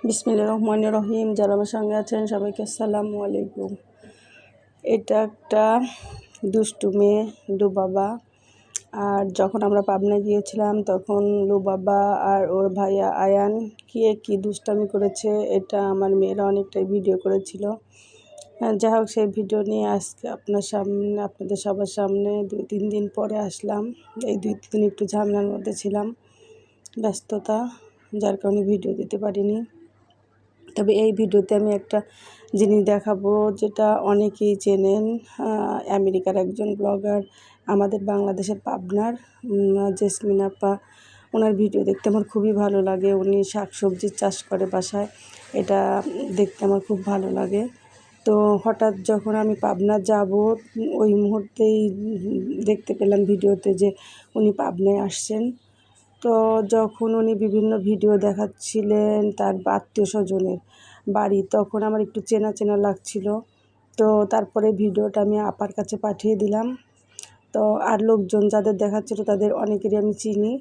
বিসমিল্লাহির রহমানির রহিম। যারা আমার সঙ্গে আছেন সবাইকে আসসালামু আলাইকুম। এটা একটা দুষ্টু মেয়ে লুবাবা। আর যখন আমরা পাবনায় গিয়েছিলাম তখন লুবাবা আর ওর ভাইয়া আয়ান কি দুষ্টামি করেছে, এটা আমার মেয়েরা অনেকটাই ভিডিও করেছিল। যাই হোক, সেই ভিডিও নিয়ে আজকে আপনাদের সবার সামনে 2-3 দিন পরে আসলাম। এই 2-3 দিন একটু ঝামেলার মধ্যে ছিলাম, ব্যস্ততা, যার কারণে ভিডিও দিতে পারিনি। তবে এই ভিডিওতে আমি একটা জিনিস দেখাবো যেটা অনেকেই চেনেন। আমেরিকার একজন ব্লগার, আমাদের বাংলাদেশের পাবনার জেসমিন আপা। ওনার ভিডিও দেখতে আমার খুবই ভালো লাগে। উনি শাকসবজির চাষ করে বাসায়, এটা দেখতে আমার খুব ভালো লাগে। তো হঠাৎ যখন আমি পাবনা যাব, ওই মুহূর্তেই দেখতে পেলাম ভিডিওতে যে উনি পাবনায় আসছেন। তো যখন উনি বিভিন্ন ভিডিও দেখাচ্ছিলেন তার আত্মীয় স্বজনের বাড়ি, তখন আমার একটু চেনা চেনা লাগছিল। তো তারপরে ভিডিওটা আমি আপার কাছে পাঠিয়ে দিলাম। তো আর লোকজন যাদের দেখাচ্ছিল তাদের অনেকেরই আমি চিনি।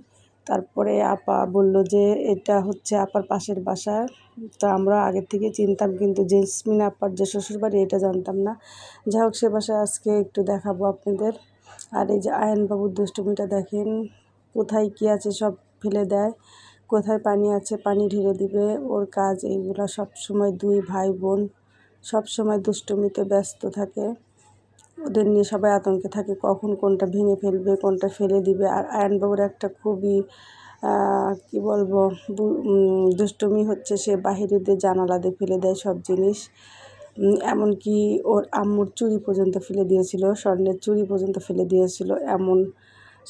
তারপরে আপা বলল যে এটা হচ্ছে আপার পাশের বাসা। তো আমরা আগের থেকে চিনতাম, কিন্তু জেসমিন আপার যে শ্বশুরবাড়ি এটা জানতাম না। যাই হোক, সে বাসায় আজকে একটু দেখাবো আপনাদের। আর এই যে আয়নবাবুর দুষ্টুমিটা দেখেন, কোথায় কী আছে সব ফেলে দেয়, কোথায় পানি আছে পানি ঢেলে দিবে, ওর কাজ এইগুলো। সব সময় 2 ভাই বোন সব সময় দুষ্টুমিতে ব্যস্ত থাকে। ওদের নিয়ে সবাই আতঙ্কে থাকে কখন কোনটা ভেঙে ফেলবে, কোনটা ফেলে দিবে। আর আয়নবাবুর একটা খুবই কি বলবো দুষ্টুমি হচ্ছে, সে বাহিরে দিয়ে জানালা দিয়ে ফেলে দেয় সব জিনিস। এমনকি ওর আম্মুর চুড়ি পর্যন্ত ফেলে দিয়েছিল, স্বর্ণের চুড়ি পর্যন্ত ফেলে দিয়েছিল, এমন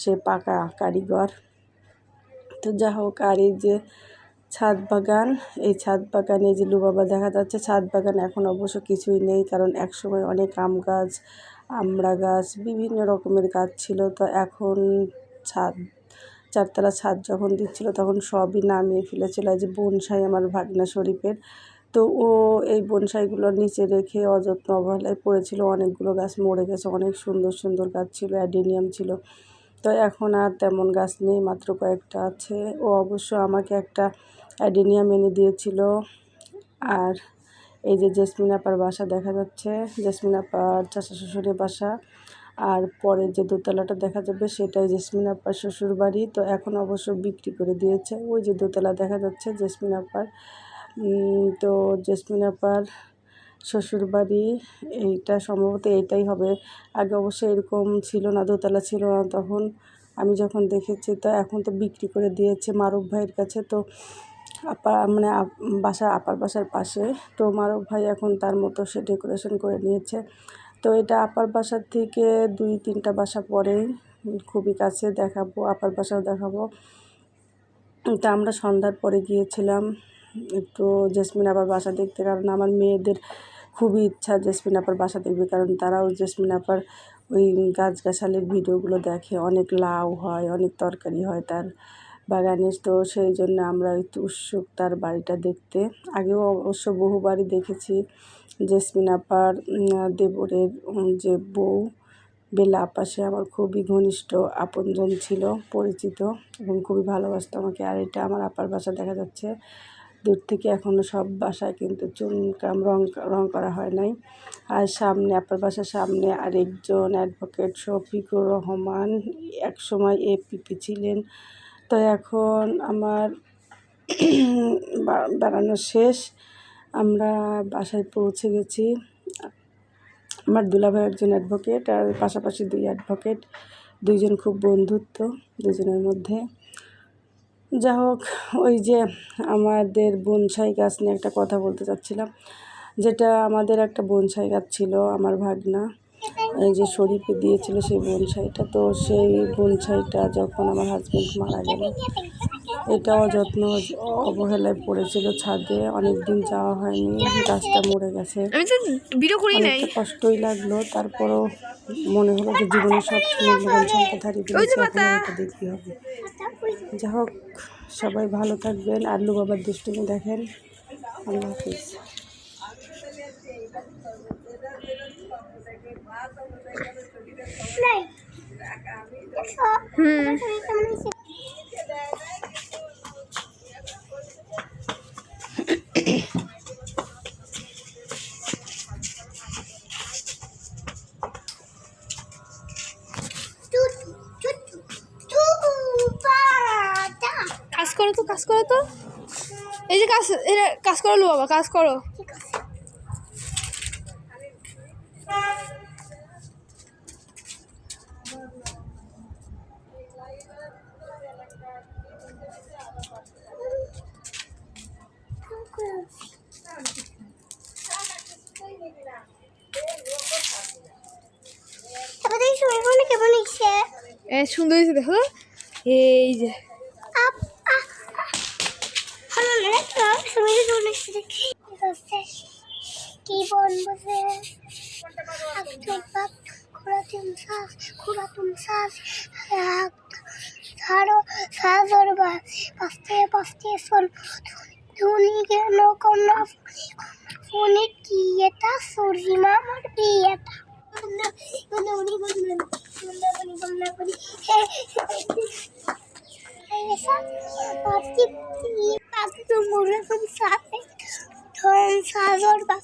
সে পাকা কারিগর। তো যা হোক, আর এই যে ছাদ বাগান, এই ছাদ বাগানে যে লুবাবা দেখা যাচ্ছে, ছাদ বাগান এখন অবশ্য কিছুই নেই, কারণ একসময় অনেক আম গাছ, আমড়া গাছ, বিভিন্ন রকমের গাছ ছিল। তো এখন ছাদ, 4তলা ছাদ যখন দিচ্ছিল তখন সবই নামিয়ে ফেলেছিল। এই যে বনসাই আমার ভাগনা শরীফের, তো ও এই বনসাইগুলো নিচে রেখে অযত্ন অবহেলায় পড়েছিল। অনেকগুলো গাছ মরে গেছে, অনেক সুন্দর সুন্দর গাছ ছিল, অ্যাডেনিয়াম ছিল। তো এখন আর তেমন গাছ নেই, মাত্র কয়েকটা আছে। ও অবশ্য আমাকে একটা অ্যাডেনিয়াম এনে দিয়েছিল। আর এই যে জেসমিন আপার বাসা দেখা যাচ্ছে, জেসমিন আপার চাচা শ্বশুরের বাসা। আর পরে যে দোতলাটা দেখা যাবে সেটাই জেসমিন আপার শ্বশুর বাড়ি। তো এখন অবশ্য বিক্রি করে দিয়েছে। ওই যে দোতলা দেখা যাচ্ছে জেসমিন আপার। তো জেসমিন আপার শ্বশুরবাড়ি এইটা, সম্ভবত এইটাই হবে। আগে অবশ্য এরকম ছিল না, দোতলা ছিল না তখন আমি যখন দেখেছি। তো এখন তো বিক্রি করে দিয়েছে মারুফ ভাইয়ের কাছে। তো আপা মানে আপার বাসার পাশে। তো মারুফ ভাই এখন তার মতো সে ডেকোরেশন করে নিয়েছে। তো এটা আপার বাসার থেকে 2-3টা বাসা পরেই, খুবই কাছে। দেখাবো, আপার বাসাও দেখাবো। তো আমরা সন্ধ্যার পরে গিয়েছিলাম একটু জেসমিন আপার বাসা দেখতে, কারণ আমার মেয়েদের খুবই ইচ্ছা জেসমিন আপার বাসা দেখবে, কারণ তারাও জেসমিন আপার ওই গাছগাছালির ভিডিওগুলো দেখে। অনেক লাউ হয়, অনেক তরকারি হয় তার বাগানে। তো সেই জন্য আমরা একটু উৎসুক তার বাড়িটা দেখতে। আগেও অবশ্য বহুবারই দেখেছি। জেসমিন আপার দেবরের যে বউ বেলা আপা, সে আমার খুবই ঘনিষ্ঠ আপনজন ছিল, পরিচিত, এবং খুবই ভালোবাসতো আমাকে। আর এটা আমার আপার বাসা দেখা যাচ্ছে দূর থেকে। এখনও সব বাসায় কিন্তু চুনকাম রং করা হয় নাই। আর সামনে, আপার বাসার সামনে আরেকজন অ্যাডভোকেট শফিকুর রহমান, একসময় এপিপি ছিলেন। তো এখন আমার বেড়ানো শেষ, আমরা বাসায় পৌঁছে গেছি। আমার দুলাভাই একজন অ্যাডভোকেট, আর পাশাপাশি 2 অ্যাডভোকেট, 2জন খুব বন্ধুত্ব দুজনের মধ্যে। যা হোক, ওই যে আমাদের বনসাই গাছ নিয়ে একটা কথা বলতে চাচ্ছিলাম। যেটা আমাদের একটা বনসাই গাছ ছিল, আমার ভাগনা এই যে শরীফে দিয়েছিল সেই বনসাইটা। তো সেই বনসাইটা যখন আমার হাজব্যান্ড মারা গেল, এটা অযত্ন অবহেলায় পড়েছিল ছাদে, অনেক দিন যাওয়া হয়নি, গাছটা মরে গেছে। অনেকটা কষ্টই লাগলো, তারপরও মনে হলো যে জীবনের সবচেয়ে মূল্যবান সম্পদ হারিয়ে ফেলেছি, এখন এটা দেখতে হবে। যা হোক, সবাই ভালো থাকবেন। আর লুবাবার দুষ্টুমি দেখেন। আল্লাহ হাফিজ। এই যে কাজ করো লো বাবা, কাজ করো। কেমন ইচ্ছে সুন্দর হয়েছে দেখো। এই যে কি বলবো সারো সাজর বা পাস্তে পাস্তে সন ধুনি কেন কন্যা ফোনে কি এটা সরিমা আমার বিয়েটা উনি বললেন সাজর বা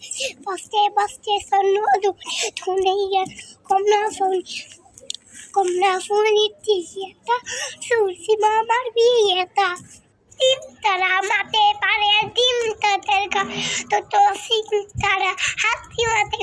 পাস্তে পাস্তে সন ধুনি কন্যা ফোন কমলা ফোনের টিকিটা সুরসি মামার বিয়েটা তিন তারা মাতে পারে ডিম তাদের গা তো সিং তারা হাতি মাতে